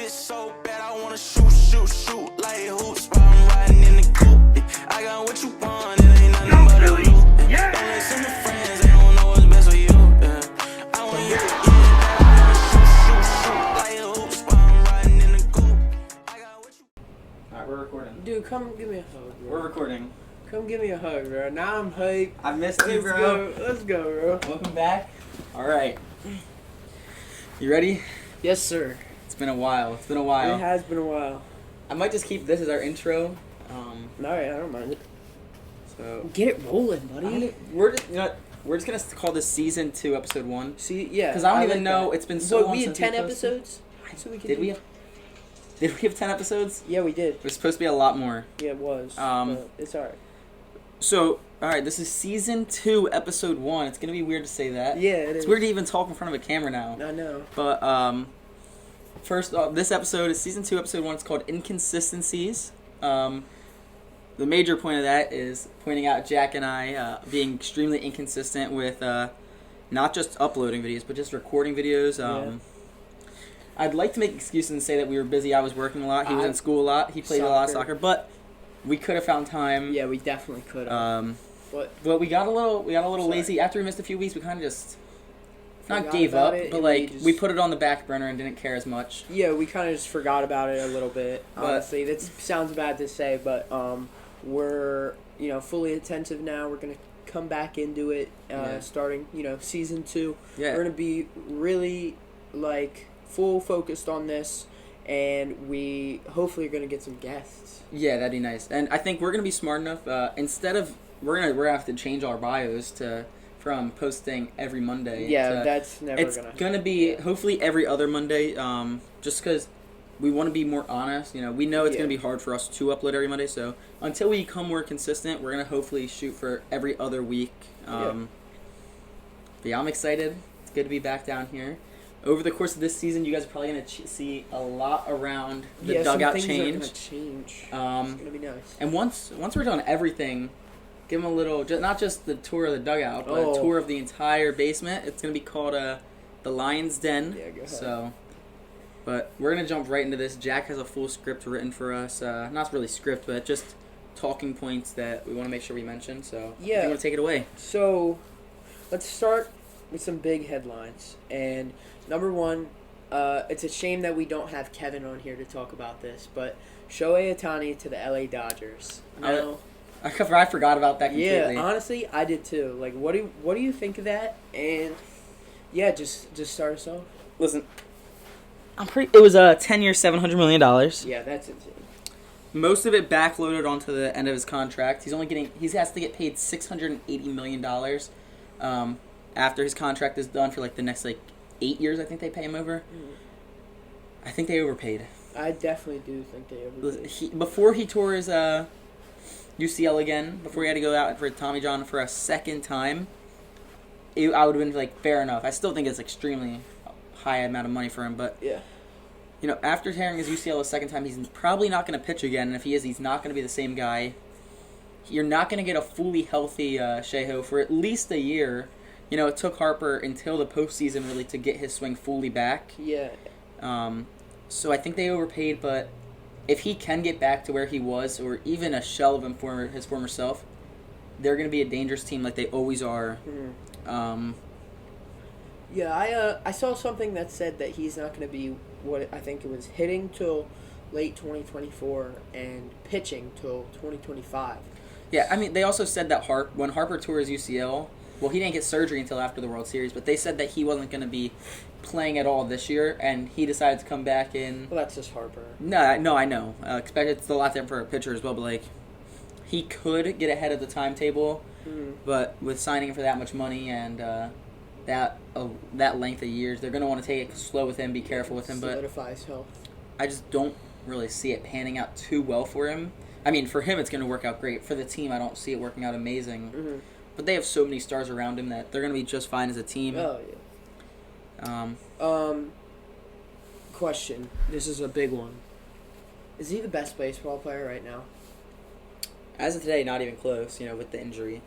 bitch so bad, I wanna shoot like hoops while I'm riding in the coupe. I got what you want, it ain't nothing but a loop. Don't listen to friends, they don't know what's best for you. I want you, I wanna shoot like hoops while I'm riding in the coupe. I got what you. Alright, we're recording. Dude, come give me a hug, bro. We're recording. Come give me a hug, bro. Now I'm hyped. I missed you, bro. Let's go, bro. Welcome back. Alright. You ready? Yes, sir. It's been a while. It has been a while. I might just keep this as our intro. Alright, I don't mind it. So Get it rolling, buddy. we're just gonna call this season 2, episode 1. See, yeah. Because I don't even know. That. It's been so long we had since 10 we posted. episodes? So we Did we have 10 episodes? Yeah, we did. It was supposed to be a lot more. Yeah, it was. But it's alright. So, alright, this is season 2, episode 1. It's gonna be weird to say that. Yeah, it is. It's weird to even talk in front of a camera now. I know. But, first off, this episode is season 2, episode 1. It's called Inconsistencies. The major point of that is pointing out Jack and I being extremely inconsistent with not just uploading videos, but just recording videos. Yeah. I'd like to make excuses and say that we were busy. I was working a lot. He was in school a lot. He played a lot of soccer, but we could have found time. Yeah, we definitely could have. But we got a little lazy after we missed a few weeks. We kind of just not gave up, but like we put it on the back burner and didn't care as much. Yeah, we kind of just forgot about it a little bit. Honestly, that sounds bad to say, but we're fully attentive now. We're gonna come back into it, starting season 2. Yeah, we're gonna be really full focused on this, and we hopefully are gonna get some guests. Yeah, that'd be nice. And I think we're gonna be smart enough. Instead of we're gonna have to change our bios from posting every Monday. Yeah, that's never it's gonna be hopefully every other Monday. Just because we want to be more honest. We know it's gonna be hard for us to upload every Monday. So until we become more consistent, we're gonna hopefully shoot for every other week. But yeah, I'm excited. It's good to be back down here. Over the course of this season, you guys are probably going to see a lot around the dugout some things change. Are gonna change. It's going to be nice. And once we're done everything, give them a little, not just the tour of the dugout, but a tour of the entire basement. It's going to be called the Lion's Den. Yeah, go ahead. So, but we're going to jump right into this. Jack has a full script written for us. Not really script, but just talking points that we want to make sure we mention. So, yeah. You want to take it away? So, let's start with some big headlines. And number one, it's a shame that we don't have Kevin on here to talk about this, but Shohei Ohtani to the LA Dodgers. Now, I forgot about that completely. Yeah, honestly, I did too. What do you think of that? And yeah, just start us off. Listen, it was a 10-year, $700 million. Yeah, that's insane. Most of it backloaded onto the end of his contract. He has to get paid $680 million after his contract is done for the next 8 years. I think they pay him over. I think they overpaid. I definitely do think they overpaid. Before he tore his UCL again, before he had to go out for Tommy John for a second time, I would have been fair enough. I still think it's extremely high amount of money for him, but yeah. After tearing his UCL a second time, he's probably not going to pitch again, and if he is, he's not going to be the same guy. You're not going to get a fully healthy Shohei for at least a year. It took Harper until the postseason really to get his swing fully back. Yeah. So I think they overpaid, but if he can get back to where he was, or even a shell of his former self, they're going to be a dangerous team like they always are. Yeah, I saw something that said that he's not going to be what I think it was hitting till late 2024 and pitching till 2025. Yeah, I mean, they also said that when Harper tore his UCL, well, he didn't get surgery until after the World Series, but they said that he wasn't going to be playing at all this year, and he decided to come back in. Well, that's just Harper. No, I know. It's a lot different for a pitcher as well, but he could get ahead of the timetable, but with signing him for that much money and that length of years, they're going to want to take it slow with him, be careful with him. Solidify his health. I just don't really see it panning out too well for him. I mean, for him, it's going to work out great. For the team, I don't see it working out amazing. But they have so many stars around him that they're going to be just fine as a team. Oh, yeah. Question. This is a big one. Is he the best baseball player right now? As of today, not even close, with the injury.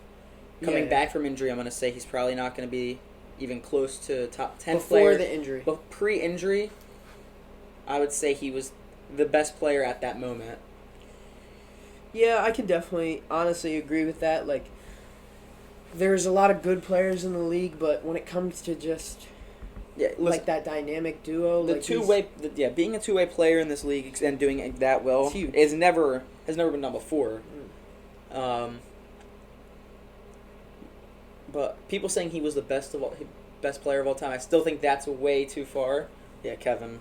Coming back from injury, I'm going to say he's probably not going to be even close to top 10 Before player. the injury. But pre-injury, I would say he was the best player at that moment. Yeah, I can definitely honestly agree with that. Like, there's a lot of good players in the league, but when it comes to just Yeah, listen, like that dynamic duo, the like two-way, being a two-way player in this league and doing it that well It's huge. has never been done before. But people saying he was the best player of all time, I still think that's way too far. Yeah, Kevin.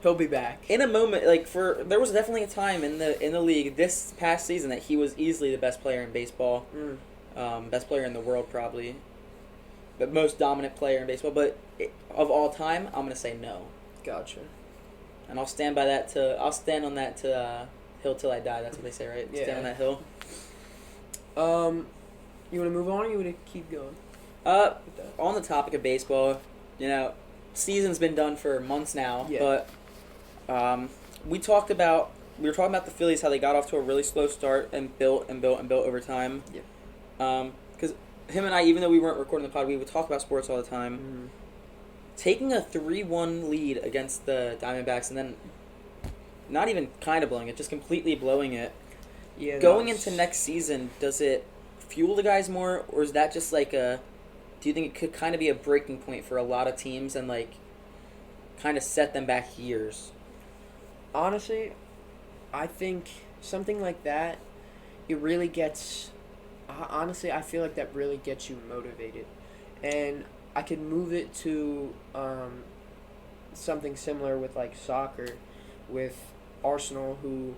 he'll be back. In a moment, there was definitely a time in the league this past season that he was easily the best player in baseball, best player in the world probably, but most dominant player in baseball. But of all time, I'm gonna say no. Gotcha. And I'll stand on that to hill till I die. That's what they say, right? Yeah. Stand on that hill. You want to move on, or you want to keep going? On the topic of baseball, season's been done for months now, Yeah. but we were talking about the Phillies, how they got off to a really slow start and built over time. Yeah. Because him and I, even though we weren't recording the pod, we would talk about sports all the time. Mm-hmm. Taking a 3-1 lead against the Diamondbacks and then not even kind of blowing it, just completely blowing it. Yeah. Going into next season, does it fuel the guys more, or is that just do you think it could kind of be a breaking point for a lot of teams and kind of set them back years? Honestly, I think something like that, it really gets. Honestly, I feel like that really gets you motivated, and I could move it to something similar with soccer, with Arsenal, who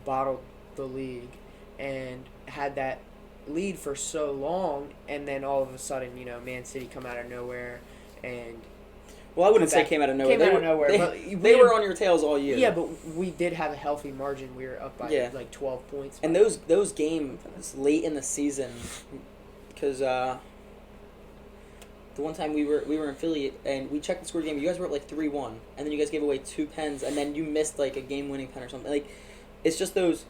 bottled the league and had that lead for so long, and then all of a sudden, Man City come out of nowhere, and well, I wouldn't say came out of nowhere. They were on your tails all year. Yeah, but we did have a healthy margin. We were up by 12 points. And those games late in the season, because the one time we were in Philly and we checked the score of the game, you guys were up 3-1, and then you guys gave away 2 pens, and then you missed a game-winning pen or something. It's just those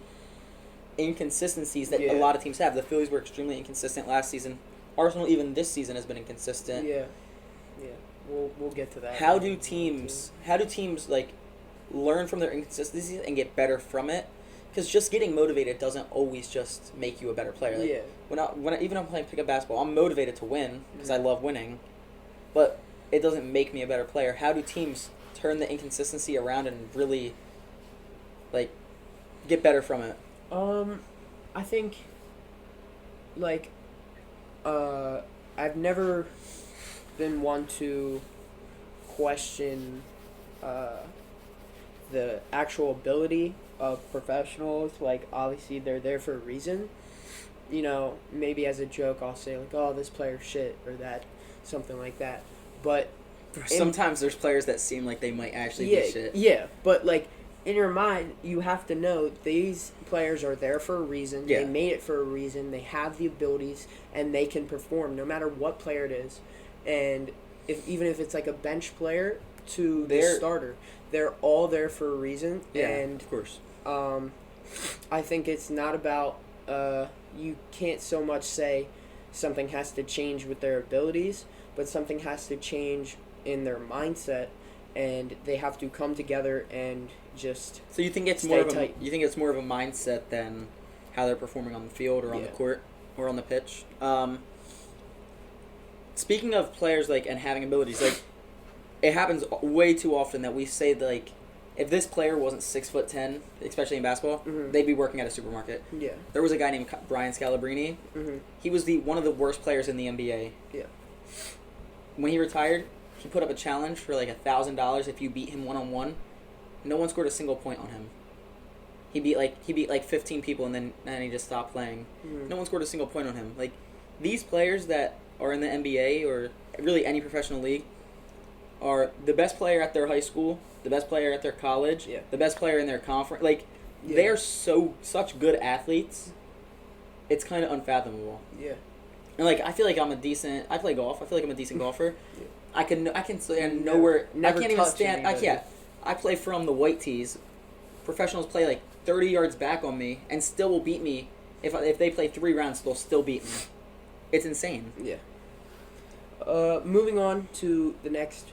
inconsistencies that a lot of teams have. The Phillies were extremely inconsistent last season. Arsenal even this season has been inconsistent. Yeah. We'll get to that. How do teams learn from their inconsistencies and get better from it? Because just getting motivated doesn't always just make you a better player. Even I'm playing pickup basketball, I'm motivated to win because I love winning, but it doesn't make me a better player. How do teams turn the inconsistency around and really get better from it? I think I've never been one to question the actual ability of professionals. Obviously they're there for a reason. Maybe as a joke I'll say oh, this player's shit, or that, something like that. But sometimes there's players that seem like they might actually be shit. Yeah, but in your mind, you have to know these players are there for a reason. Yeah. They made it for a reason. They have the abilities, and they can perform no matter what player it is. And even if it's a bench player to the starter, they're all there for a reason. Yeah, and of course. I think it's not about you can't so much say something has to change with their abilities, but something has to change in their mindset, and they have to come together and just. So you think it's more of a mindset than how they're performing on the field or on the court or on the pitch? Speaking of players and having abilities, it happens way too often that we say if this player wasn't 6'10", especially in basketball, they'd be working at a supermarket. Yeah. There was a guy named Brian Scalabrine. Mm-hmm. He was one of the worst players in the NBA. Yeah. When he retired, he put up a challenge for $1,000 if you beat him 1-on-1. No one scored a single point on him. He beat 15 people and then he just stopped playing. Mm-hmm. No one scored a single point on him. These players that are in the NBA or really any professional league are the best player at their high school, the best player at their college, the best player in their conference. They're such good athletes. It's kind of unfathomable. Yeah. And I feel like I play golf. I feel like I'm a decent golfer. Yeah. I can stand nowhere. Never I can't even touch stand. anybody. I play from the white tees. Professionals play 30 yards back on me and still will beat me. If they play 3 rounds, they'll still beat me. It's insane. Yeah. Moving on to the next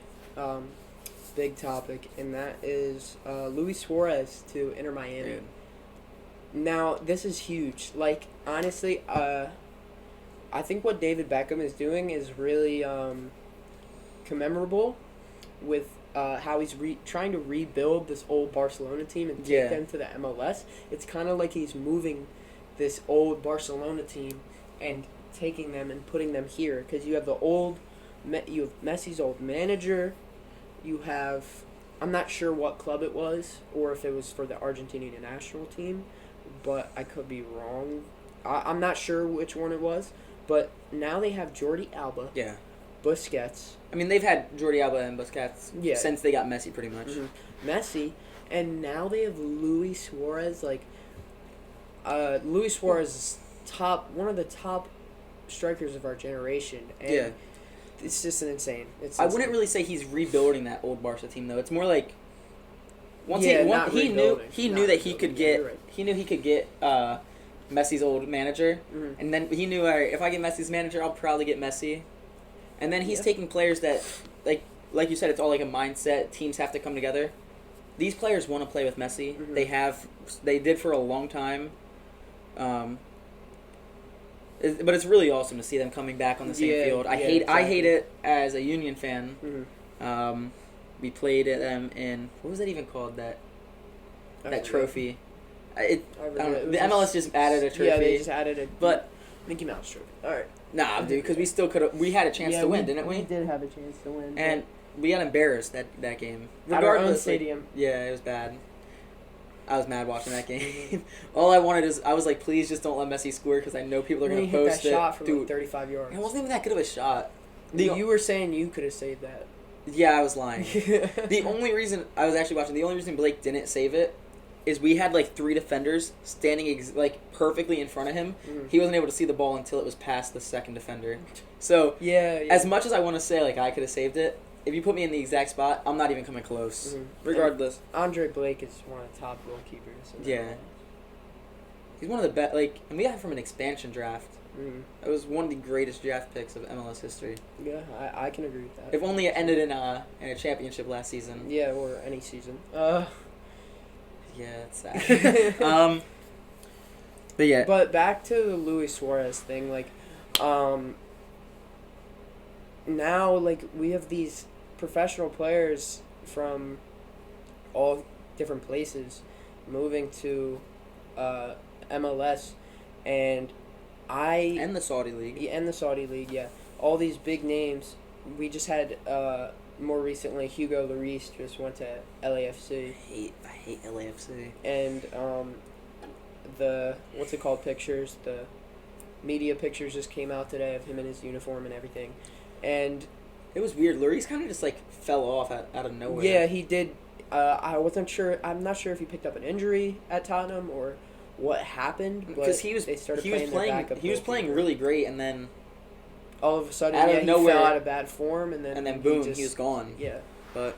big topic, and that is Luis Suarez to Inter Miami. Dude. Now, this is huge. Like, honestly, I think what David Beckham is doing is really commemorable with how he's trying to rebuild this old Barcelona team and take them to the MLS. It's kind of like he's moving this old Barcelona team and taking them and putting them here, because you have you have Messi's old manager. You have, I'm not sure what club it was or if it was for the Argentinian national team, but I could be wrong. I'm not sure which one it was, but now they have Jordi Alba. Yeah. Busquets. I mean, they've had Jordi Alba and Busquets since they got Messi, pretty much. Mm-hmm. Messi, and now they have Luis Suarez. Like, Luis Suarez is one of the top strikers of our generation, and it's just insane. I wouldn't really say he's rebuilding that old Barca team, though. It's more like he knew that he could get Messi's old manager, and then he knew, all right, if I get Messi's manager, I'll probably get Messi. And then he's taking players that, like you said, it's all like a mindset. Teams have to come together. These players want to play with Messi. Mm-hmm. They did for a long time. But it's really awesome to see them coming back on the same field. I hate it as a Union fan. Mm-hmm. We played them in, what was that even called? That trophy. The MLS just added a trophy. Yeah, they just added a Mickey Mouse trophy. All right. Nah, dude, because we still could have. We had a chance to win, didn't we? We did have a chance to win. And we got embarrassed that game. At our own stadium. Yeah, it was bad. I was mad watching that game. All I wanted is, I was like, please just don't let Messi score, because I know people are going to post it. He hit that shot from like 35 yards. It wasn't even that good of a shot. You were saying you could have saved that. Yeah, I was lying. The only reason Blake didn't save it is we had like 3 defenders standing perfectly in front of him. Mm-hmm. He wasn't able to see the ball until it was past the second defender. So as much as I want to say like I could have saved it, if you put me in the exact spot, I'm not even coming close. Mm-hmm. Regardless, and Andre Blake is one of the top goalkeepers. Yeah, he's one of the best. And we got him from an expansion draft. Mm-hmm. It was one of the greatest draft picks of MLS history. Yeah, I can agree with that. If only it ended in a championship last season. Yeah, or any season. Yeah, it's sad. But yeah. But back to the Luis Suarez thing, now we have these professional players from all different places moving to MLS, and the Saudi League. Yeah, and the Saudi League, yeah. All these big names. We just had more recently, Hugo Lloris just went to LAFC. I hate LAFC. And the what's it called? Pictures, the media pictures just came out today of him in his uniform and everything, and it was weird. Lloris kind of just fell off out of nowhere. Yeah, he did. I wasn't sure. I'm not sure if he picked up an injury at Tottenham or what happened. Because he was playing really great, and then all of a sudden, he fell out of bad form, and then boom, he was gone. Yeah. But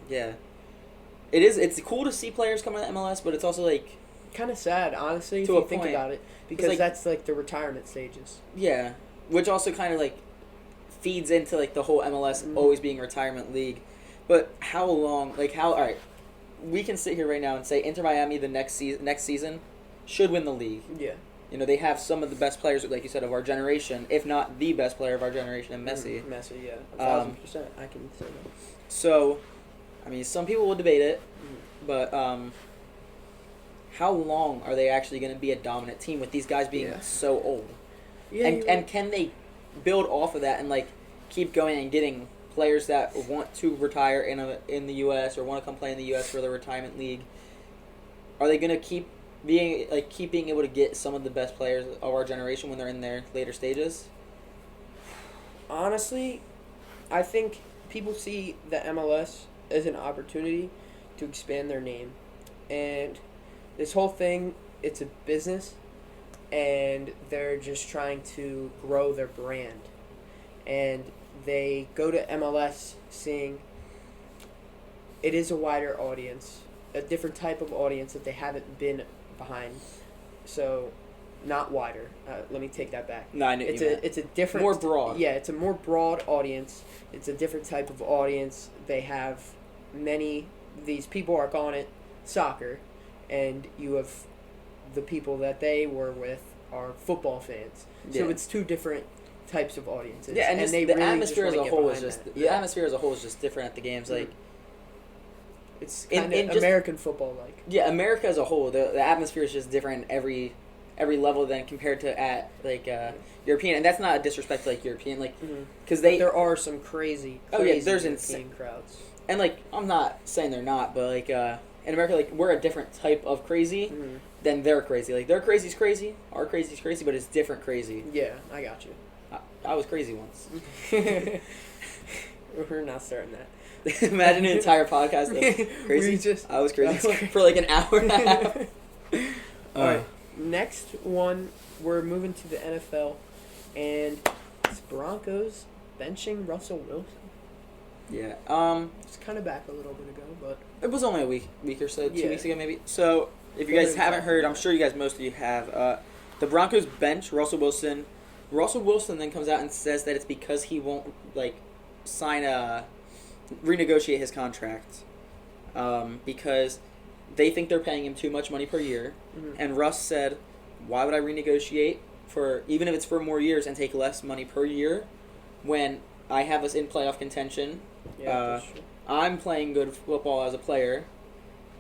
yeah, it's cool to see players come to the MLS, but it's also kind of sad, honestly, if you think about it, because that's the retirement stages. Yeah, which also kind of feeds into the whole MLS always being a retirement league. But how long? All right, we can sit here right now and say Inter Miami the next season should win the league. Yeah. They have some of the best players, like you said, of our generation, if not the best player of our generation, in Messi. Messi, yeah, 1,000%. I can say that. So, I mean, some people will debate it, but how long are they actually going to be a dominant team with these guys being so old? Yeah, and can they build off of that and keep going and getting players that want to retire in the U.S. or want to come play in the U.S. for the retirement league? Are they going to keep being able to get some of the best players of our generation when they're in their later stages? Honestly, I think people see the MLS as an opportunity to expand their name, and this whole thing, it's a business, and they're just trying to grow their brand, and they go to MLS seeing it is a wider audience, a different type of audience that they haven't been behind. So, not wider. Let me take that back. No, I knew it's a different, more broad. Yeah, it's a more broad audience. It's a different type of audience. They have these people are calling it soccer, and you have the people that they were with are football fans. So it's two different types of audiences. Yeah, and they the really atmosphere as just a wanna get whole is behind just that. the atmosphere as a whole is just different at the games. Like It's in kind of just- American football like. yeah, America as a whole, the atmosphere is just different every level than compared to at like European, and that's not a disrespect to like European, like because There are some crazy there's European insane crowds. and like I'm not saying they're not, but like in America, like we're a different type of crazy than they're crazy. Like their crazy's crazy, our crazy's crazy, but it's different crazy. Yeah, I got you. I was crazy once. We're not starting that. Imagine an entire podcast of crazy. I was crazy for like an hour and a half. All right, next one, we're moving to the NFL, and it's Broncos benching Russell Wilson. Yeah. It's kind of back a little bit ago, but It was only a week or so, 2 Yeah. weeks ago maybe. So if you What guys are we haven't talking heard, I'm about? sure you guys, most of you have. The Broncos bench Russell Wilson. Russell Wilson then comes out and says that it's because he won't like renegotiate his contract, because they think they're paying him too much money per year. And Russ said, "Why would I renegotiate for even if it's for more years and take less money per year when I have us in playoff contention?" that's true. I'm playing good football as a player,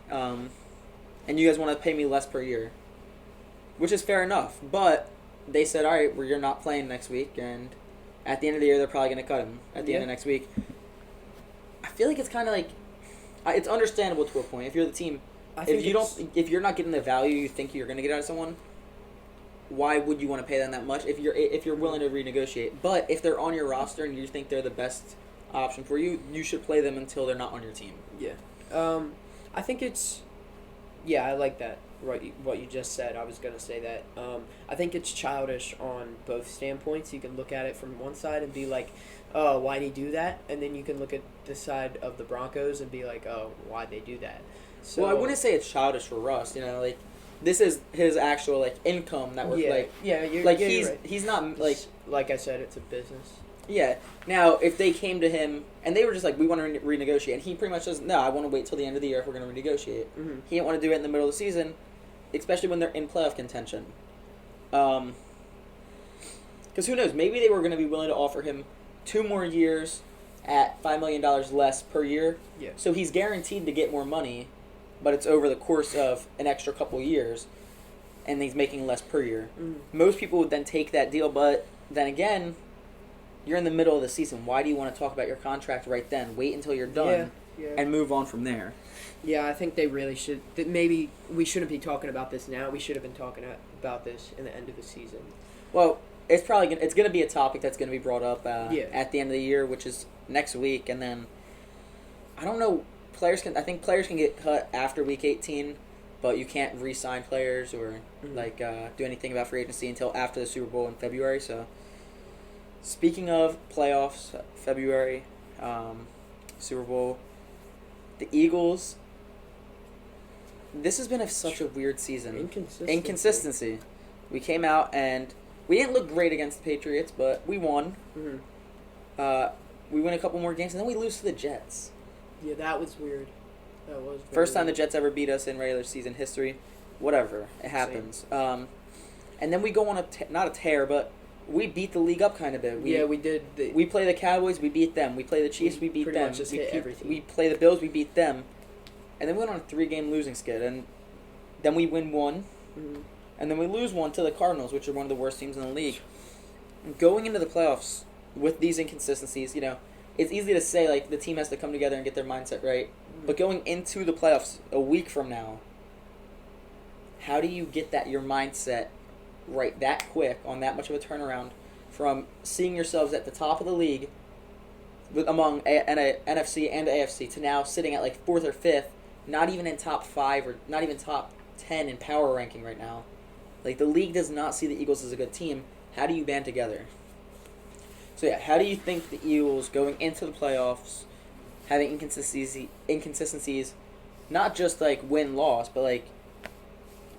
and you guys want to pay me less per year, which is fair enough. But they said, all right, well, you're not playing next week, and at the end of the year, they're probably going to cut him at the end of next week. I feel like it's kind of like, it's understandable to a point. If you're the team, if you're not getting the value you think you're going to get out of someone, why would you want to pay them that much if you're willing to renegotiate? But if they're on your roster and you think they're the best option for you, you should play them until they're not on your team. Yeah. I think it's... Yeah, I like that, what you just said. I was going to say that. I think it's childish on both standpoints. You can look at it from one side and be like, oh, why'd he do that? And then you can look at the side of the Broncos and be like, oh, why'd they do that? So, Well, I wouldn't say it's childish for Russ, like, this is his actual, like, income that we're, you're right. he's not, like, I said, it's a business. Yeah. Now, if they came to him and they were just like, we want to renegotiate, and he pretty much says, no, I want to wait till the end of the year if we're going to renegotiate. He didn't want to do it in the middle of the season, especially when they're in playoff contention. Because who knows? Maybe they were going to be willing to offer him 2 more years at $5 million less per year. Yeah. So he's guaranteed to get more money, but it's over the course of an extra couple years, and he's making less per year. Most people would then take that deal, but then again, you're in the middle of the season. Why do you want to talk about your contract right then? Wait until you're done and move on from there. Yeah, I think they really should. Maybe we shouldn't be talking about this now. We should have been talking about this in the end of the season. Well, it's probably it's going to be a topic that's going to be brought up at the end of the year, which is next week, and then I don't know. I think players can get cut after week 18, but you can't re-sign players or do anything about free agency until after the Super Bowl in February. So. Speaking of playoffs, February, Super Bowl, the Eagles, this has been such a weird season. Inconsistency. We came out and we didn't look great against the Patriots, but we won. We win a couple more games, and then we lose to the Jets. Yeah, that was weird. That was First time weird. the Jets ever beat us in regular season history. Whatever. It happens. And then we go on not a tear, but... We beat the league up kind of bit. We did. We play the Cowboys, we beat them. We play the Chiefs, we beat them. Much just hit everything. We play the Bills, we beat them. And then we went on a 3-game losing skid. And then we win 1. And then we lose 1 to the Cardinals, which are one of the worst teams in the league. Going into the playoffs with these inconsistencies, it's easy to say, like, the team has to come together and get their mindset right. But going into the playoffs a week from now, how do you get your mindset right that quick on that much of a turnaround from seeing yourselves at the top of the league among NFC and AFC to now sitting at like 4th or 5th, not even in top 5 or not even top 10 in power ranking right now. Like, the league does not see the Eagles as a good team. How do you band together? So yeah, how do you think the Eagles going into the playoffs, having inconsistencies, not just like win-loss, but like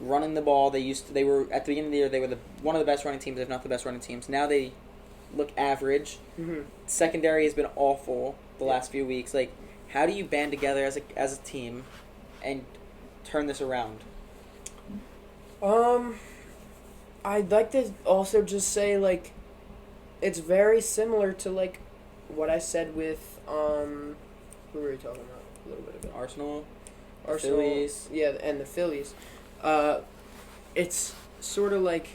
running the ball? They were at the beginning of the year, they were one of the best running teams, if not the best running teams. Now they look average. Secondary has been awful the last few weeks. Like, how do you band together as a team and turn this around? I'd like to also just say, like, it's very similar to, like, what I said with, who were we talking about a little bit ago? Arsenal, Phillies. Yeah, and the Phillies. It's sort of like,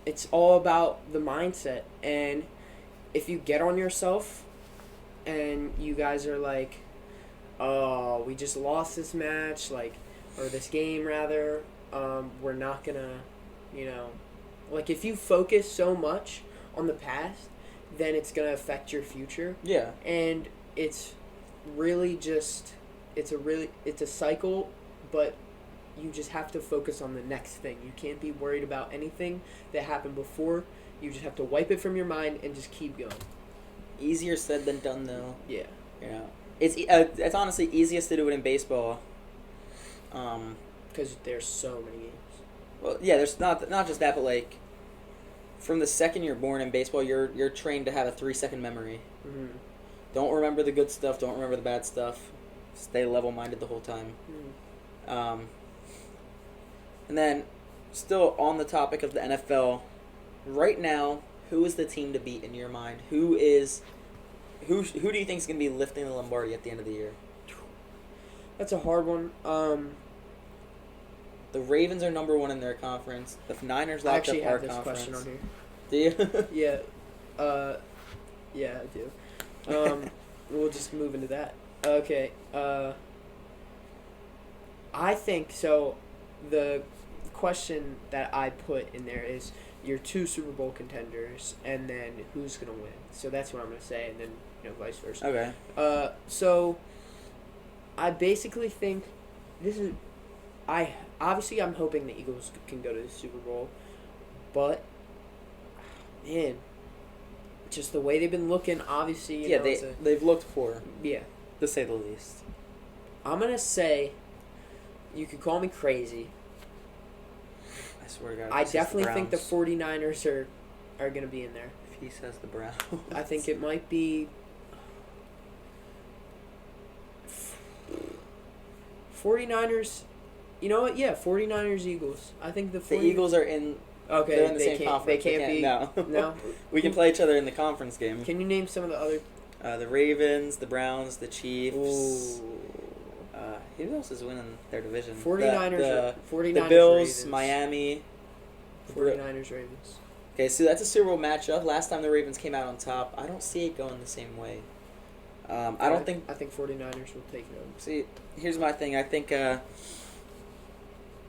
it's all about the mindset. And if you get on yourself and you guys are like, oh, we just lost this match, like, or this game rather, we're not gonna, like, if you focus so much on the past, then it's gonna affect your future. Yeah. And it's really just, it's a cycle, but you just have to focus on the next thing. You can't be worried about anything that happened before. You just have to wipe it from your mind and just keep going. Easier said than done, though. Yeah. It's honestly easiest to do it in baseball. Because there's so many games. Well, yeah, there's not just that, but like, from the second you're born in baseball, you're trained to have a 3-second memory. Mm-hmm. Don't remember the good stuff. Don't remember the bad stuff. Stay level-minded the whole time. Mm-hmm. And then, still on the topic of the NFL, right now, who is the team to beat in your mind? Who do you think is going to be lifting the Lombardi at the end of the year? That's a hard one. The Ravens are number 1 in their conference. The Niners locked up our conference. I actually have this question on here. Do you? Yeah. Yeah, I do. We'll just move into that. Okay. I think so. The question that I put in there is your 2 Super Bowl contenders, and then who's gonna win. So that's what I'm gonna say, and then vice versa. Okay. So I basically think I'm hoping the Eagles can go to the Super Bowl, but man, just the way they've been looking, obviously. They've looked poor. Yeah. To say the least. I'm gonna say, you could call me crazy. I swear to God. I definitely think the 49ers are going to be in there. If he says the Browns. I think it might be 49ers. You know what? Yeah, 49ers Eagles. I think the Eagles are in. Okay, they're in the same conference. They can't be. No. No. We can play each other in the conference game. Can you name some of the other? The Ravens, the Browns, the Chiefs. Ooh. Who else is winning their division? 49ers. 49ers. The Bills, Ravens. Miami. 49ers Ravens. Okay, so that's a Super Bowl matchup. Last time the Ravens came out on top. I don't see it going the same way. I think 49ers will take it over. See, here's my thing. I think if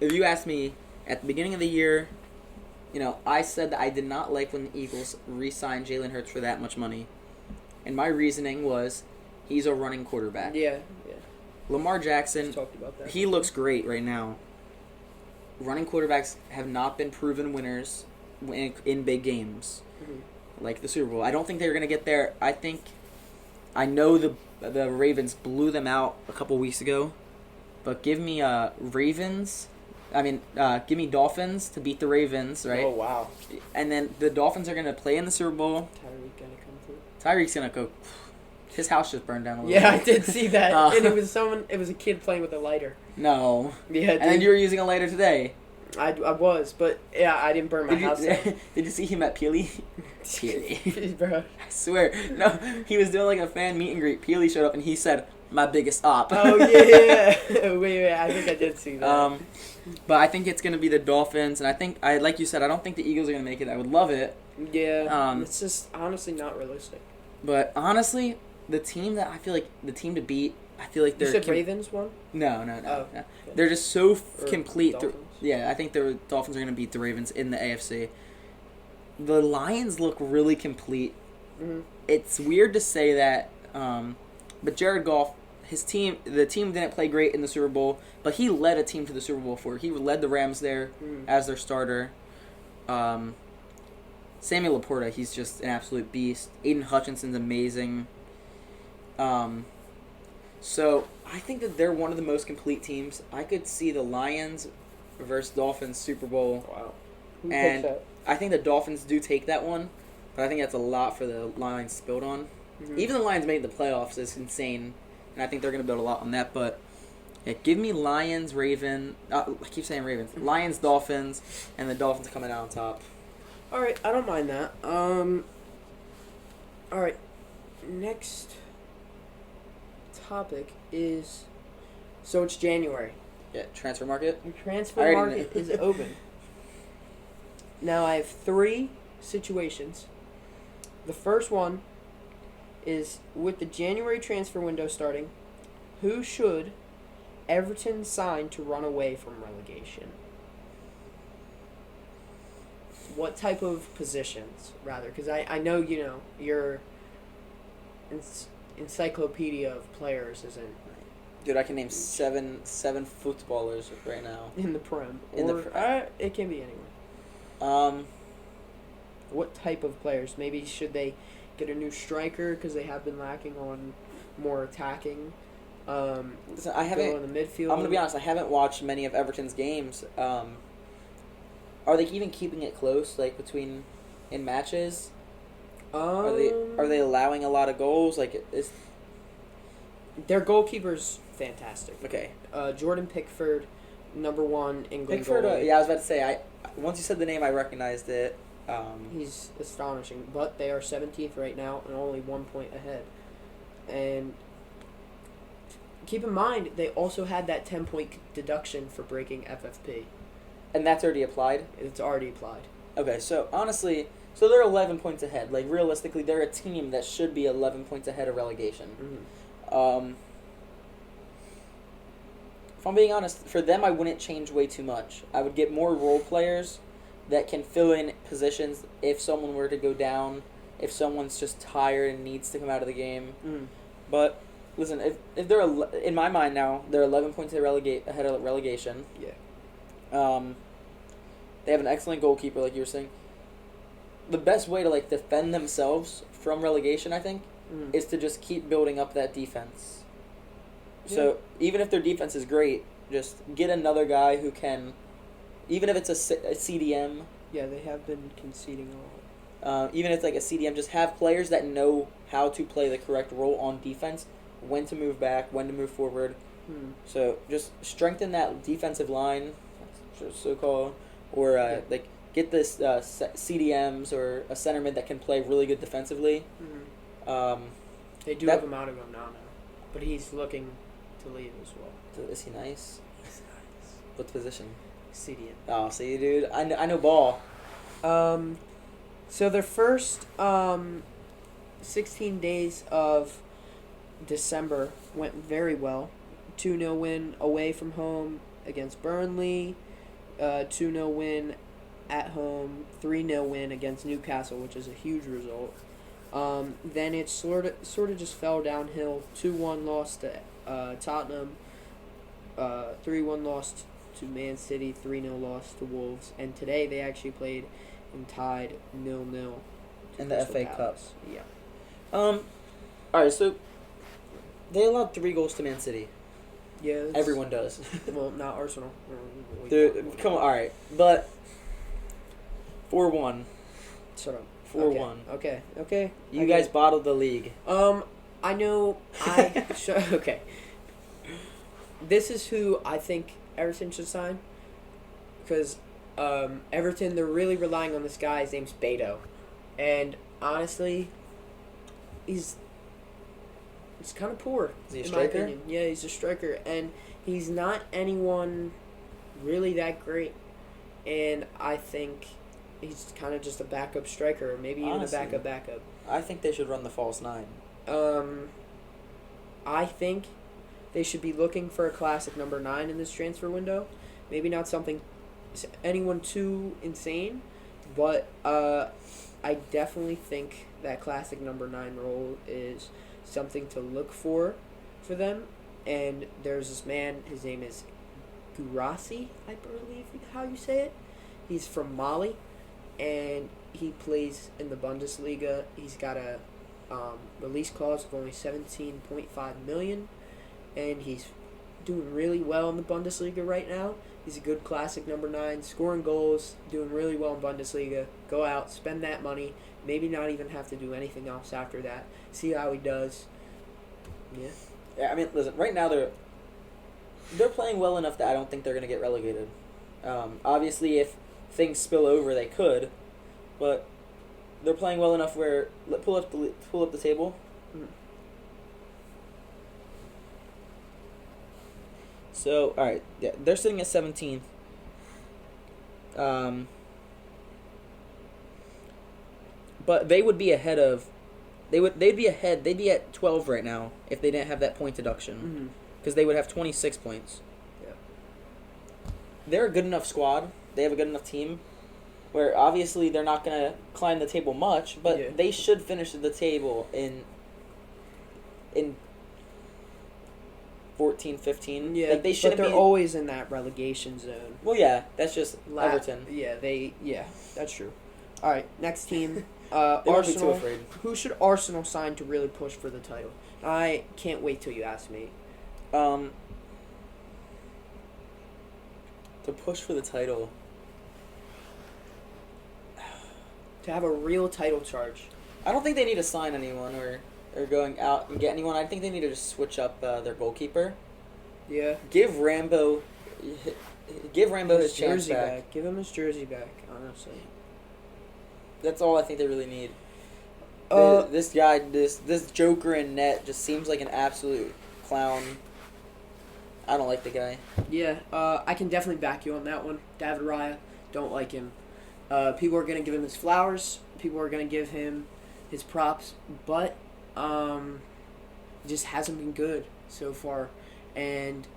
you asked me at the beginning of the year, I said that I did not like when the Eagles re-signed Jalen Hurts for that much money. And my reasoning was he's a running quarterback. Yeah. Lamar Jackson, Talked about that. he looks great right now. Running quarterbacks have not been proven winners in big games, like the Super Bowl. I don't think they're going to get there. I know the Ravens blew them out a couple weeks ago, but give me give me Dolphins to beat the Ravens, right? Oh, wow. And then the Dolphins are going to play in the Super Bowl. Tyreek going to come through. Tyreek's going to go. His house just burned down a little Yeah, bit. I did see that. And it was a kid playing with a lighter. No. Yeah, and then you were using a lighter today. I was, but yeah, I didn't burn my house down. Did you see him at Peely? Peely. Bro. I swear. No, he was doing like a fan meet and greet. Peely showed up and he said, "My biggest op." Oh, yeah. Wait, I think I did see that. But I think it's going to be the Dolphins, and like you said, I don't think the Eagles are going to make it. I would love it. Yeah, it's just honestly not realistic. But honestly, the team to beat, I feel like they're... You said Ravens won? No. Oh, okay. They're just so complete. Dolphins? Yeah, I think the Dolphins are going to beat the Ravens in the AFC. The Lions look really complete. Mm-hmm. It's weird to say that, but Jared Goff, the team didn't play great in the Super Bowl, but he led a team to the Super Bowl He led the Rams there as their starter. Samuel Laporta, he's just an absolute beast. Aiden Hutchinson's amazing. So I think that they're one of the most complete teams. I could see the Lions versus Dolphins Super Bowl. Wow. And I think the Dolphins do take that one, but I think that's a lot for the Lions to build on. Mhm. Even the Lions made the playoffs is insane, and I think they're going to build a lot on that. But yeah, give me Lions, I keep saying Ravens. Lions, Dolphins, and the Dolphins coming out on top. All right, I don't mind that. All right, next topic is, so it's January. Yeah, transfer market. The I transfer already market know. is open. Now I have 3 situations. The first one is, with the January transfer window starting, who should Everton sign to run away from relegation? What type of positions, rather? Because I know, your encyclopedia of players isn't Dude, I can name seven footballers right now. in the Prem. In the Or it can be anywhere. What type of players? Maybe should they get a new striker because they have been lacking on more attacking? Listen, I Go haven't. in the midfield. I'm gonna be honest. I haven't watched many of Everton's games. Are they even keeping it close, like in matches? Are they allowing a lot of goals? Like is Their goalkeeper's fantastic. okay. Jordan Pickford, number 1 England Pickford. goalie. Yeah, I was about to say. Once you said the name, I recognized it. He's astonishing, but they are 17th right now and only 1 point ahead. And keep in mind, they also had that 10-point deduction for breaking FFP. And that's already applied. It's already applied. Okay, so honestly, they're 11 points ahead. Like realistically, they're a team that should be 11 points ahead of relegation. Mm-hmm. If I'm being honest, for them, I wouldn't change way too much. I would get more role players that can fill in positions if someone were to go down, if someone's just tired and needs to come out of the game. Mm. But listen, if they're in my mind now, they're 11 points ahead of relegation. Yeah. They have an excellent goalkeeper, like you were saying. The best way to defend themselves from relegation, I think, is to just keep building up that defense. Yeah. So even if their defense is great, just get another guy who can, even if it's a CDM. Yeah, they have been conceding a lot. Even if it's like a CDM, just have players that know how to play the correct role on defense, when to move back, when to move forward. So just strengthen that defensive line, so called, or get this CDMs or a center mid that can play really good defensively. They do have Amato now, but he's looking to leave as well. Is he nice? He's nice. What position? CDM. Oh, see, dude, I know ball. So their first 16 days of December went very well. 2-0 win away from home against Burnley. 2-0 win at home. 3-0 win against Newcastle, which is a huge result. Then it sort of just fell downhill. 2-1 loss to Tottenham. 3-1 loss to Man City. 3-0 loss to Wolves. And today they actually played and tied 0-0 in the FA Cup. Yeah. All right, so they allowed 3 goals to Man City. Yeah. Everyone does. Well, not Arsenal. Dude, come on, all right, but 4-1. Shut up. 4-1. Okay. You guys bottled the league. I know. Okay. This is who I think Everton should sign. Because Everton, they're really relying on this guy. His name's Beto. And honestly, he's kind of poor. Is he a in striker? my opinion. Yeah, he's a striker. And he's not anyone really that great. And I think he's kind of just a backup striker. Or maybe even Honestly, a backup. I think they should run the false 9. I think they should be looking for a classic number 9 in this transfer window. Maybe not anyone too insane, but I definitely think that classic number 9 role is something to look for them. And there's this man, his name is Guirassy, I believe how you say it. He's from Mali, and he plays in the Bundesliga. He's got a release clause of only $17.5 million, and he's doing really well in the Bundesliga right now. He's a good classic number 9, scoring goals, doing really well in Bundesliga. Go out, spend that money, maybe not even have to do anything else after that. See how he does. Yeah. Yeah, I mean, listen. Right now, they're playing well enough that I don't think they're going to get relegated. Obviously, if things spill over, they could, but they're playing well enough where pull up the table. Mm. So, all right, yeah, they're sitting at 17th. But they would be ahead of. They'd be ahead. They'd be at 12 right now if they didn't have that point deduction, because they would have 26 points. Yeah. They're a good enough squad. They have a good enough team, where obviously they're not gonna climb the table much, but they should finish the table in 14, 15. Yeah, like they shouldn't but they're be. always in that relegation zone. Well, yeah, that's just Everton. Yeah, that's true. All right, next team. They won't be too Arsenal. afraid. Who should Arsenal sign to really push for the title? I can't wait till you ask me. To push for the title. To have a real title charge. I don't think they need to sign anyone or going out and get anyone. I think they need to just switch up their goalkeeper. Yeah. Give Rambo his chance jersey back. Give him his jersey back, honestly. That's all I think they really need. Uh, This guy, this Joker in net just seems like an absolute clown. I don't like the guy. Yeah, I can definitely back you on that one. David Raya, don't like him. People are going to give him his flowers. People are going to give him his props. But just hasn't been good so far. And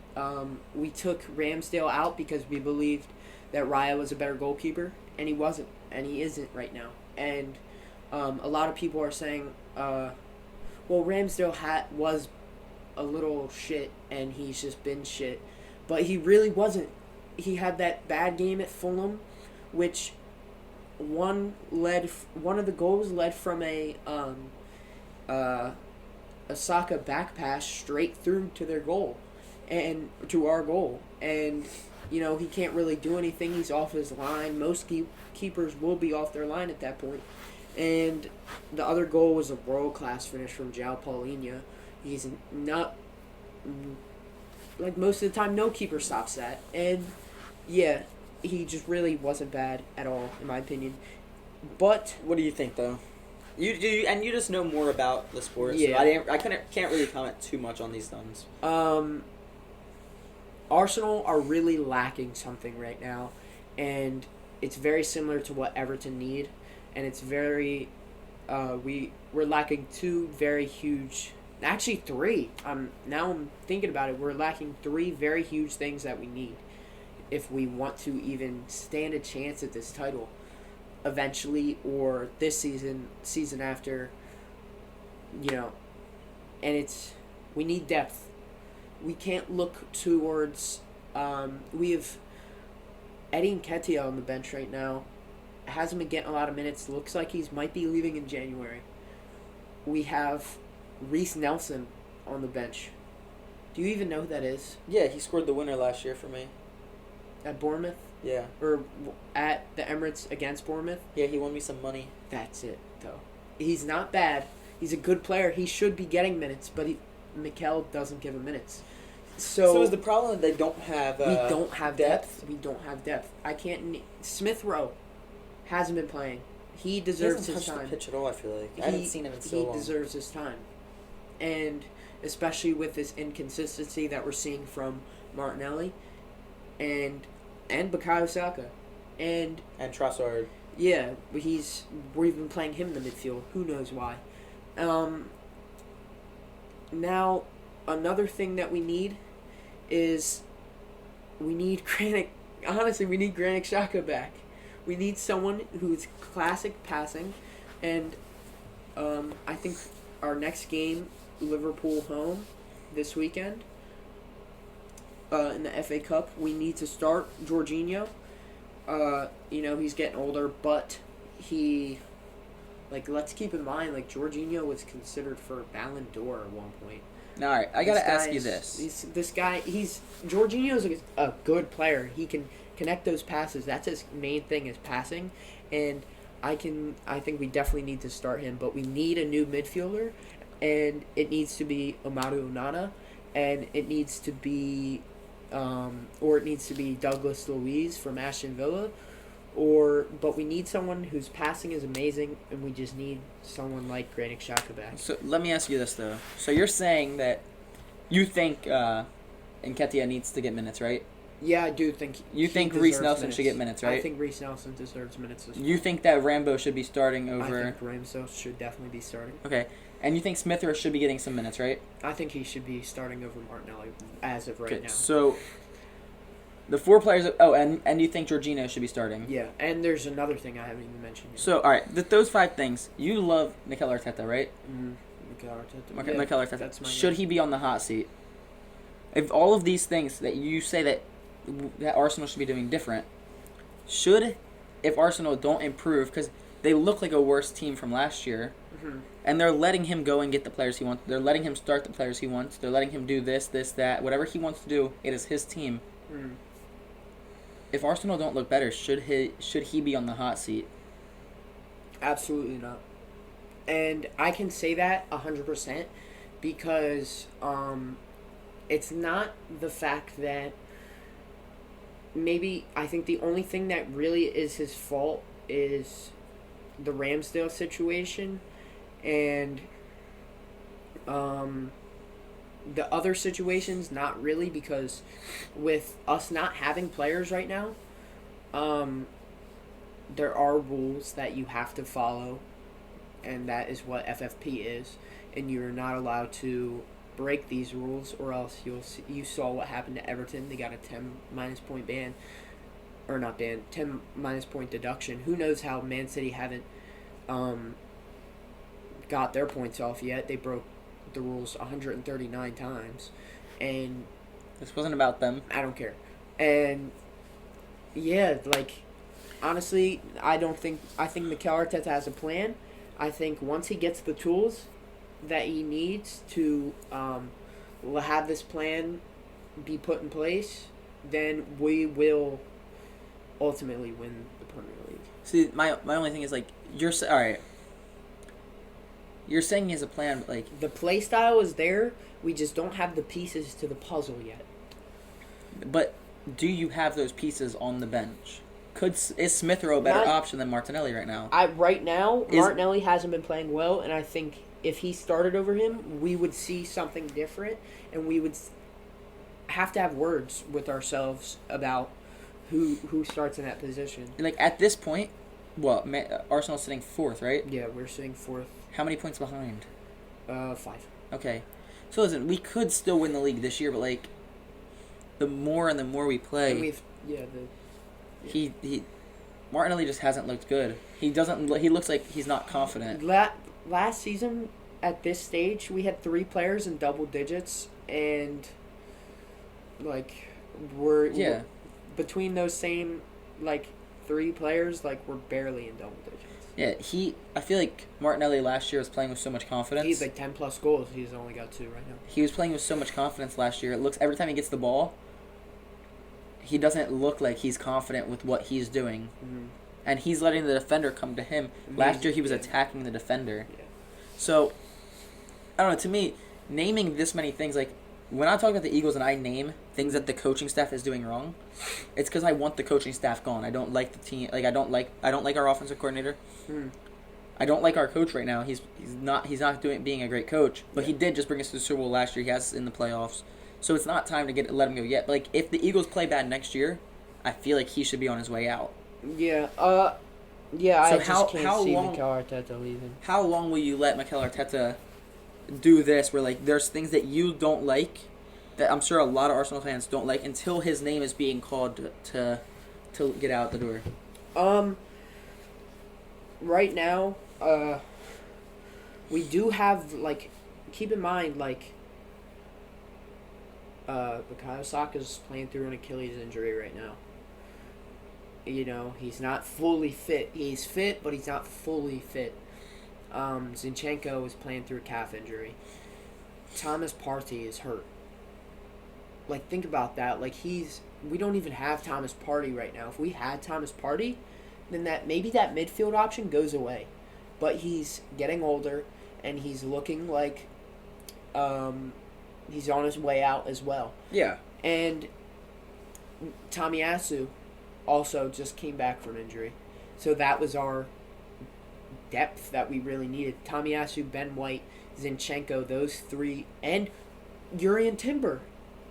we took Ramsdale out because we believed that Raya was a better goalkeeper. And he wasn't. And he isn't right now. And a lot of people are saying, well, Ramsdale was a little shit, and he's just been shit. But he really wasn't. He had that bad game at Fulham, which one of the goals led from a Saka back pass straight through to their goal, and to our goal. And he can't really do anything. He's off his line. Most keepers will be off their line at that point. And the other goal was a world-class finish from João Paulinho. He's not, like most of the time, no keeper stops that. And, yeah, he just really wasn't bad at all, in my opinion. But what do you think, though? You just know more about the sport. Yeah. So can't really comment too much on these things. Arsenal are really lacking something right now, and it's very similar to what Everton need, and it's very we're lacking two very huge, actually three. Now I'm thinking about it, we're lacking three very huge things that we need if we want to even stand a chance at this title eventually, or this season after, and we need depth. We can't look towards. We have Eddie Nketiah on the bench right now. Hasn't been getting a lot of minutes. Looks like might be leaving in January. We have Reece Nelson on the bench. Do you even know who that is? Yeah, he scored the winner last year for me. At Bournemouth? Yeah. Or at the Emirates against Bournemouth? Yeah, he won me some money. That's it, though. He's not bad. He's a good player. He should be getting minutes, but Mikel doesn't give him minutes. So is the problem that they don't have we don't have depth? We don't have depth. I can't. Smith Rowe hasn't been playing. He deserves his time. The pitch at all. I feel like I haven't seen him in so long. He deserves his time, and especially with this inconsistency that we're seeing from Martinelli, and Bukayo Saka, and Trossard. Yeah, we've been playing him in the midfield. Who knows why? Now, another thing that we need is we need Granit Xhaka back. We need someone who's classic passing, and I think our next game, Liverpool home, this weekend, in the FA Cup, we need to start Jorginho. He's getting older, but let's keep in mind, Jorginho was considered for Ballon d'Or at one point. Now, all right, I gotta ask you this. Jorginho's a good player. He can connect those passes. That's his main thing is passing, and I think we definitely need to start him. But we need a new midfielder, and it needs to be Amadou Onana, and it needs to be, Douglas Luiz from Aston Villa. But we need someone whose passing is amazing, and we just need someone like Granit Xhaka back. So let me ask you this though. So you're saying that you think Nketiah needs to get minutes, right? Yeah, I do think. You think Reece Nelson should get minutes, right? I think Reece Nelson deserves minutes. You think that Rambo should be starting over? I think Rambo should definitely be starting. Okay, and you think Smith Rowe should be getting some minutes, right? I think he should be starting over Martinelli as of right now. So the 4 players. And you think Jorginho should be starting? Yeah, and there's another thing I haven't even mentioned yet. So all right, those 5 things. You love Mikel Arteta, right? Mikel Arteta. Okay, Mikel Arteta. That's my should he be on the hot seat? If all of these things that you say that Arsenal should be doing different, if Arsenal don't improve, because they look like a worse team from last year, and they're letting him go and get the players he wants. They're letting him start the players he wants. They're letting him do this, that, whatever he wants to do. It is his team. If Arsenal don't look better, should he be on the hot seat? Absolutely not. And I can say that 100% because it's not the fact that maybe I think the only thing that really is his fault is the Ramsdale situation and the other situations not really, because with us not having players right now, there are rules that you have to follow, and that is what FFP is, and you're not allowed to break these rules, or else you saw what happened to Everton. They got a 10 minus point ban, or not ban, 10 minus point deduction. Who knows how Man City haven't got their points off yet. They broke the rules 139 times, and this wasn't about them. I don't care. And yeah, like honestly, I think Mikel Arteta has a plan. I think once he gets the tools that he needs to have this plan be put in place, then we will ultimately win the Premier League. See, my only thing is like all right. You're saying he has a plan, but like the play style is there. We just don't have the pieces to the puzzle yet. But do you have those pieces on the bench? Is Smith Rowe a better option than Martinelli right now? Martinelli hasn't been playing well, and I think if he started over him, we would see something different, and we would have to have words with ourselves about who starts in that position. Like at this point, Arsenal's sitting 4th, right? Yeah, we're sitting 4th. How many points behind? 5. Okay. So listen, we could still win the league this year, but like the more we play, Martinelli just hasn't looked good. He looks like he's not confident. Last season at this stage, we had 3 players in double digits, and like we're between those same like 3 players, like we're barely in double digits. Yeah, I feel like Martinelli last year was playing with so much confidence. He's like 10 plus goals. He's only got 2 right now. He was playing with so much confidence last year. It looks every time he gets the ball, he doesn't look like he's confident with what he's doing. Mm-hmm. And he's letting the defender come to him. Last year he was attacking the defender. Yeah. So, I don't know, to me, naming this many things, like, when I talk about the Eagles and I name things that the coaching staff is doing wrong, it's because I want the coaching staff gone. I don't like the team. Like I don't like our offensive coordinator. I don't like our coach right now. He's not being a great coach. But he did just bring us to the Super Bowl last year. He has us in the playoffs. So it's not time to let him go yet. But like if the Eagles play bad next year, I feel like he should be on his way out. Yeah. Yeah. So I just can't see Mikel Arteta leaving. How long will you let Mikel Arteta do this where like there's things that you don't like that I'm sure a lot of Arsenal fans don't like until his name is being called to get out the door? Right now, we do have like keep in mind like Bukayo Saka's playing through an Achilles injury right now. You know, he's not fully fit. He's fit, but he's not fully fit. Zinchenko is playing through a calf injury. Thomas Partey is hurt. Like, think about that. Like, we don't even have Thomas Partey right now. If we had Thomas Partey, then maybe that midfield option goes away. But he's getting older, and he's looking like he's on his way out as well. Yeah. And Tomiyasu also just came back from injury. So that was our depth that we really needed. Tomiyasu, Ben White, Zinchenko, those three, and Urian Timber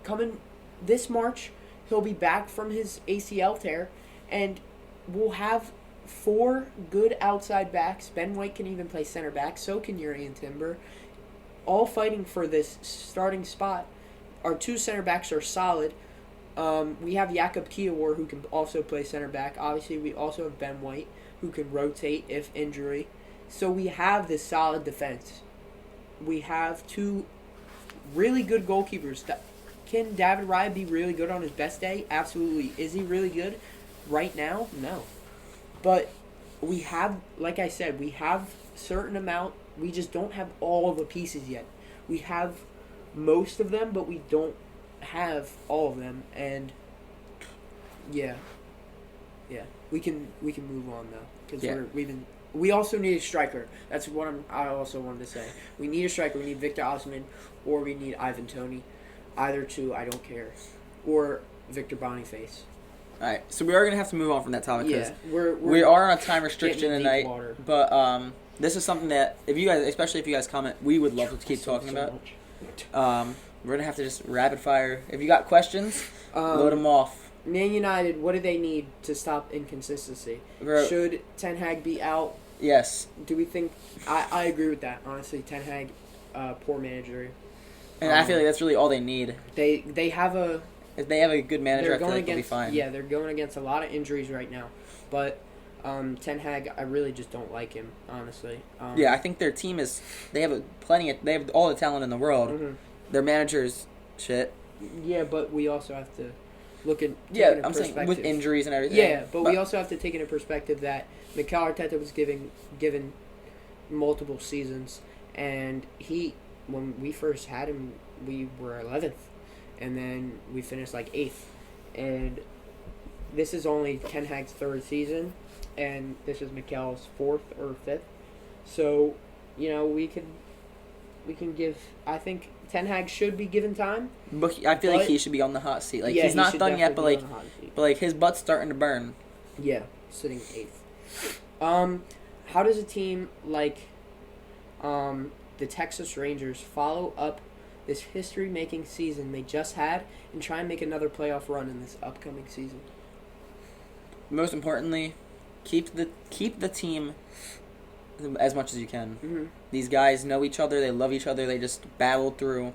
coming this March. He'll be back from his ACL tear, and we'll have 4 good outside backs. Ben White can even play center back, so can Urian Timber, all fighting for this starting spot. Our 2 center backs are solid. We have Jakub Kiewor, who can also play center back. Obviously, we also have Ben White, who can rotate if injury. So we have this solid defense. We have 2 really good goalkeepers. Can David Raya be really good on his best day? Absolutely. Is he really good right now? No. But we have, like I said, we have certain amount. We just don't have all of the pieces yet. We have most of them, but we don't have all of them. And yeah, we can move on now because we also need a striker. That's what I also wanted to say. We need a striker. We need Victor Osimhen, or we need Ivan Toney. Either 2, I don't care, or Victor Boniface. All right, so we are gonna have to move on from that topic because we are on a time restriction getting tonight. deep water. But this is something that especially if you guys comment, we would love to keep talking about. We're gonna have to just rapid fire. If you got questions, load them off. Man United, what do they need to stop inconsistency? Should Ten Hag be out? Yes. Do we think? I agree with that. Honestly, Ten Hag, poor manager. And I feel like that's really all they need. They have a. If they have a good manager, I feel like they'll be fine. Yeah, they're going against a lot of injuries right now, but Ten Hag, I really just don't like him, honestly. Yeah, I think their team is. They have all the talent in the world. Mm-hmm. Their manager's shit. Yeah, but we also have to look at. I'm saying with injuries and everything. Yeah, but we also have to take into perspective that Mikel Arteta was given multiple seasons, and when we first had him, we were 11th, and then we finished like 8th, and this is only Ten Hag's 3rd season, and this is Mikel's 4th or 5th, so we can give. I think Ten Hag should be given time, but I feel like he should be on the hot seat. Like he's not done yet, but his butt's starting to burn. Yeah, sitting 8th. How does a team like the Texas Rangers follow up this history-making season they just had and try and make another playoff run in this upcoming season? Most importantly, keep the team as much as you can. Mm-hmm. These guys know each other. They love each other. They just battled through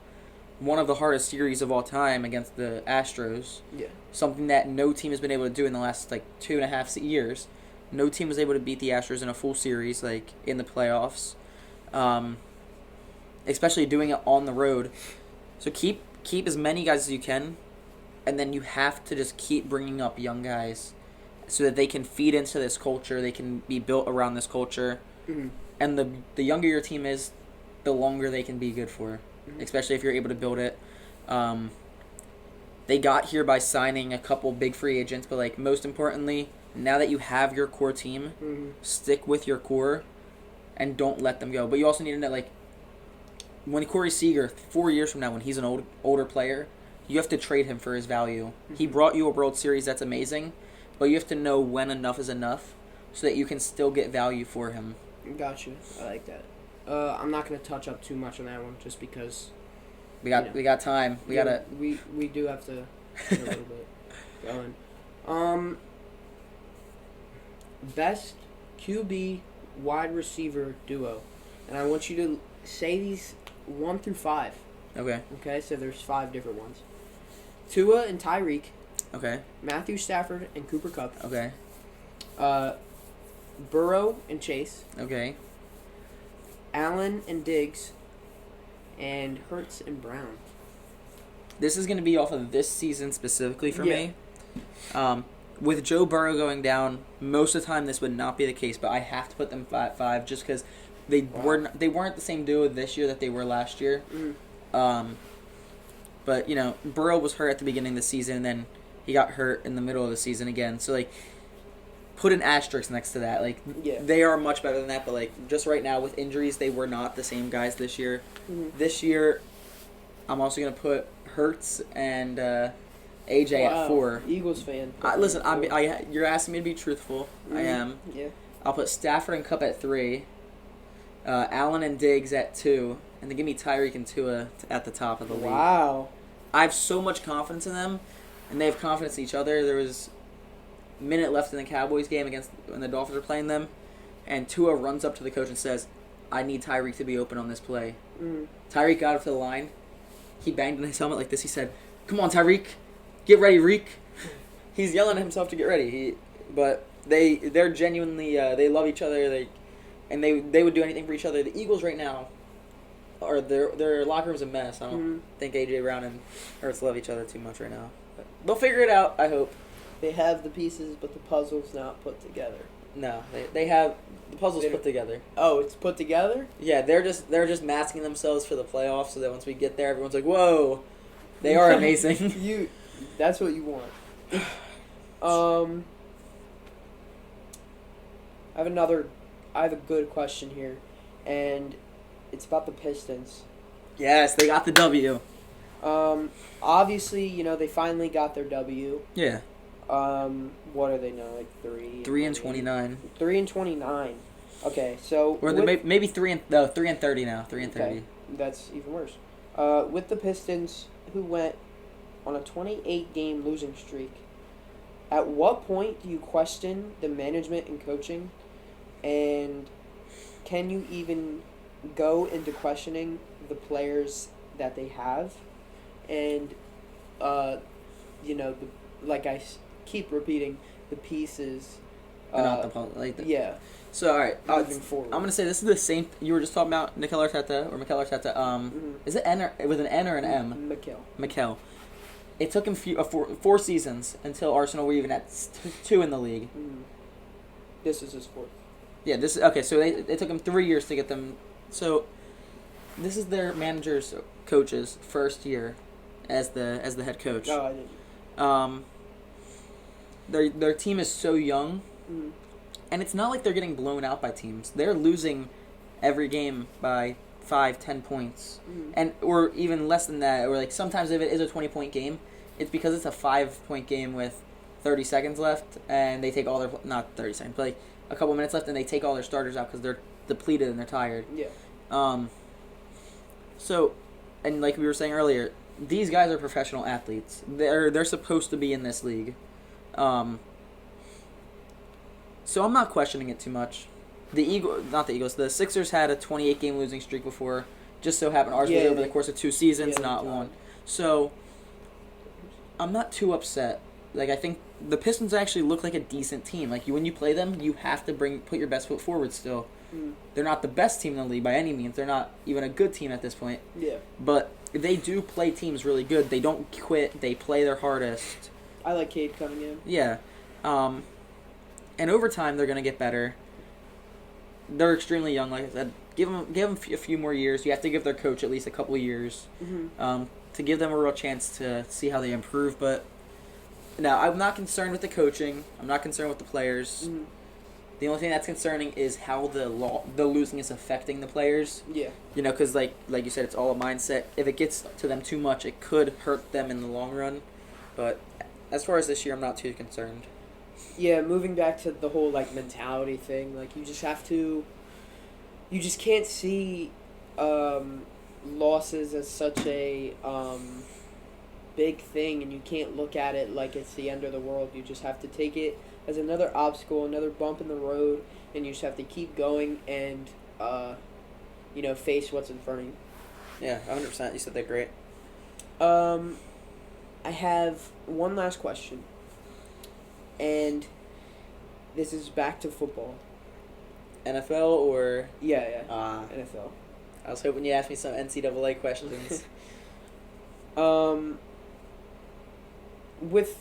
one of the hardest series of all time against the Astros. Yeah. Something that no team has been able to do in the last 2.5 years. No team was able to beat the Astros in a full series, in the playoffs. Especially doing it on the road. So keep as many guys as you can, and then you have to just keep bringing up young guys so that they can feed into this culture. They can be built around this culture. Mm-hmm. And the younger your team is, the longer they can be good for, especially if you're able to build it. They got here by signing a couple big free agents, but most importantly, now that you have your core team, stick with your core and don't let them go. But you also need to know, when Corey Seager, 4 years from now, when he's an older player, you have to trade him for his value. Mm-hmm. He brought you a World Series, that's amazing, but you have to know when enough is enough so that you can still get value for him. Gotcha. I like that. I'm not going to touch up too much on that one just because we got time. We do have to get a little bit going. Best QB wide receiver duo, and I want you to say these 1 through 5. Okay. Okay, so there's 5 different ones. Tua and Tyreek. Okay. Matthew Stafford and Cooper Kupp. Okay. Burrow and Chase. Okay. Allen and Diggs. And Hurts and Brown. This is going to be off of this season specifically for me. With Joe Burrow going down, most of the time this would not be the case, but I have to put them 5 just because they weren't the same duo this year that they were last year. But, Burrow was hurt at the beginning of the season, and then he got hurt in the middle of the season again. So, put an asterisk next to that. They are much better than that, but, just right now with injuries, they were not the same guys this year. Mm-hmm. This year, I'm also going to put Hurts and AJ at 4. Eagles fan. Listen, you're asking me to be truthful. Mm-hmm. I am. Yeah. I'll put Stafford and Kupp at 3, Allen and Diggs at 2, and then give me Tyreek and Tua at the top of the league. Wow. I have so much confidence in them, and they have confidence in each other. There was a minute left in the Cowboys game when the Dolphins are playing them, and Tua runs up to the coach and says, I need Tyreek to be open on this play. Mm. Tyreek got up to the line. He banged on his helmet like this. He said, come on, Tyreek. Get ready, Reek. He's yelling at himself to get ready. But they're genuinely, they love each other. They would do anything for each other. The Eagles right now, their locker room's a mess. I don't think A.J. Brown and Hurts love each other too much right now. But they'll figure it out, I hope. They have the pieces, but the puzzle's not put together. No, they have the puzzle's put together. Oh, it's put together? Yeah, they're just masking themselves for the playoffs so that once we get there, everyone's like, whoa, they are amazing. That's what you want. I have a good question here, and it's about the Pistons. Yes, they got the W. Obviously, they finally got their W. Yeah. What are they now? 3? 3-29. 3-29. Okay, so or maybe 3-30 now. 3-30. Okay, that's even worse. With the Pistons, who went on a 28-game losing streak, at what point do you question the management and coaching, and can you even go into questioning the players that they have, and like I keep repeating, the pieces. Not the yeah. So all right, moving forward. I'm gonna say this is the same. You were just talking about Mikel Arteta. Is it N with an N or an M? Mikel. It took him 4 seasons until Arsenal were even at 2 in the league. Mm-hmm. This is his 4th. Yeah. This is okay. So it took him 3 years to get them. So this is their coach's first year as the head coach. No, I didn't. Their team is so young, mm-hmm. and it's not like they're getting blown out by teams. They're losing every game by 5-10 points, or even less than that. Or sometimes if it is a 20-point game, it's because it's a 5-point game with 30 seconds left, and they take all their not 30 seconds, but a couple minutes left, and they take all their starters out because they're depleted and they're tired. Yeah. So, and like we were saying earlier, these guys are professional athletes. They're supposed to be in this league. So I'm not questioning it too much. The Sixers had a 28-game losing streak before. Just so happened ours was over the course of 2 seasons, not one. So I'm not too upset. I think the Pistons actually look like a decent team. When you play them, you have to put your best foot forward still. They're not the best team in the league by any means. They're not even a good team at this point. Yeah. But they do play teams really good. They don't quit. They play their hardest. I like Cade coming in. Yeah. And over time, they're going to get better. They're extremely young, like I said. Give them a few more years. You have to give their coach at least a couple of years to give them a real chance to see how they improve. But now, I'm not concerned with the coaching. I'm not concerned with the players. Mm-hmm. The only thing that's concerning is how the losing is affecting the players. Yeah. Because like you said, it's all a mindset. If it gets to them too much, it could hurt them in the long run. But as far as this year, I'm not too concerned. Yeah, moving back to the whole mentality thing, you just can't see losses as such a big thing, and you can't look at it like it's the end of the world. You just have to take it as another obstacle, another bump in the road, and you just have to keep going and face what's in front of you. Yeah, 100%. You said that great. I have one last question. And this is back to football. NFL or? Yeah. NFL. I was hoping you asked me some NCAA questions. With,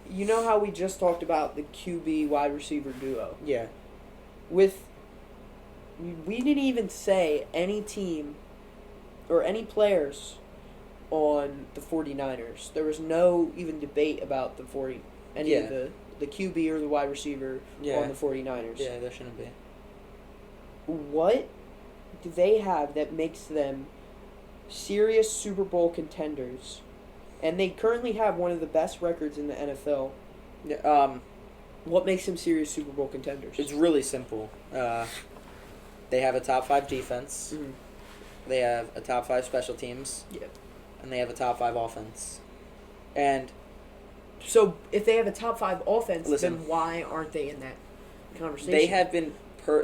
how we just talked about the QB wide receiver duo? Yeah. We didn't even say any team, or any players on the 49ers. There was no even debate about of the QB or the wide receiver on the 49ers. Yeah, there shouldn't be. What do they have that makes them serious Super Bowl contenders? And they currently have one of the best records in the NFL. Yeah, What makes them serious Super Bowl contenders? it's really simple. They have a top 5 defense. Mhm. They have a top 5 special teams. Yeah. And they have a top 5 offense. And So if they have a top 5 offense, Listen. then why aren't they in that conversation? they have been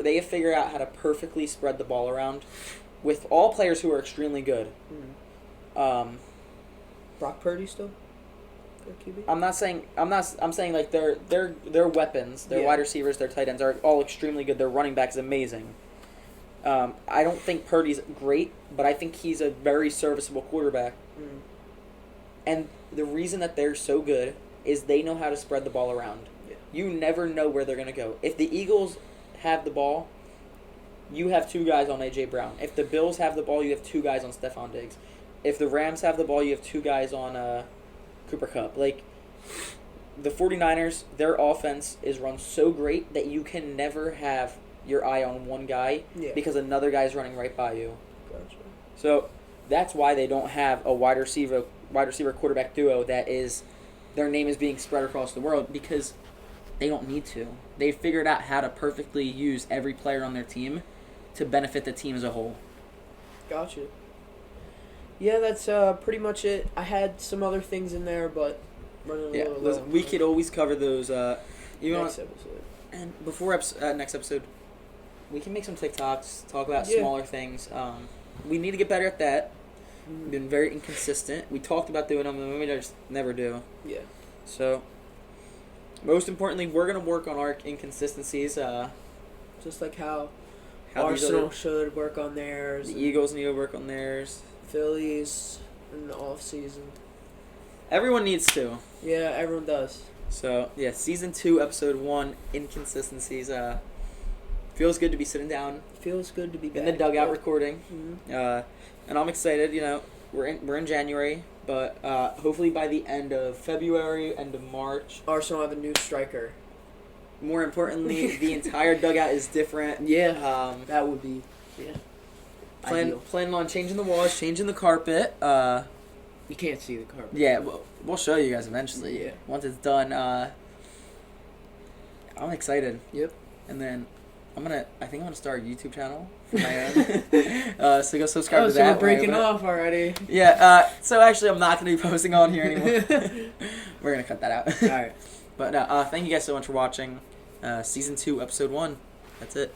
they have figured out how to perfectly spread the ball around with all players who are extremely good. Mhm. Brock Purdy still? Their QB? I'm saying like their weapons, their Yeah. wide receivers, their tight ends are all extremely good. Their running back is amazing. I don't think Purdy's great, but I think he's a very serviceable quarterback. Mhm. And the reason that they're so good is they know how to spread the ball around. Yeah. You never know where they're going to go. If the Eagles have the ball, you have 2 guys on A.J. Brown. If the Bills have the ball, you have 2 guys on Stephon Diggs. If the Rams have the ball, you have 2 guys on Cooper Kupp. Like, the 49ers, their offense is run so great that you can never have your eye on one guy Yeah. because another guy's running right by you. Gotcha. So that's why they don't have a wide receiver quarterback duo that is their name is being spread across the world, because they don't need to. They figured out how to perfectly use every player on their team to benefit the team as a whole. Gotcha. Yeah, that's pretty much it. I had some other things in there, but running a Yeah, little long. we could always cover those. Even next on, episode. and before next episode, we can make some TikToks, talk about Yeah. smaller things. We need to get better at that. Mhm. We've been very inconsistent. We talked about doing them, and we just never do. Yeah. So, most importantly, we're going to work on our inconsistencies. Just like how How these Arsenal other- should work on theirs. the and Eagles need to work on theirs. Phillies in the off season. Everyone needs to. Yeah, everyone does. So, yeah, Season 2, Episode 1, Inconsistencies. Feels good to be sitting down Feels good to be back. in the dugout recording. Mhm. And I'm excited. You know, we're in January, but hopefully by the end of February, end of March. Arsenal have a new striker. More importantly, the entire dugout is different. Yeah. That would be ideal. Planning on changing the walls, changing the carpet. You can't see the carpet. Yeah, we'll show you guys eventually. Yeah. Once it's done. I'm excited. Yep. And then I think I'm gonna start a YouTube channel for my own. So go subscribe to So that. we're breaking when I off already. open it. Yeah. So actually, I'm not gonna be posting on here anymore. We're gonna cut that out. All right. But thank you guys so much for watching. Season 2, Episode 1. That's it.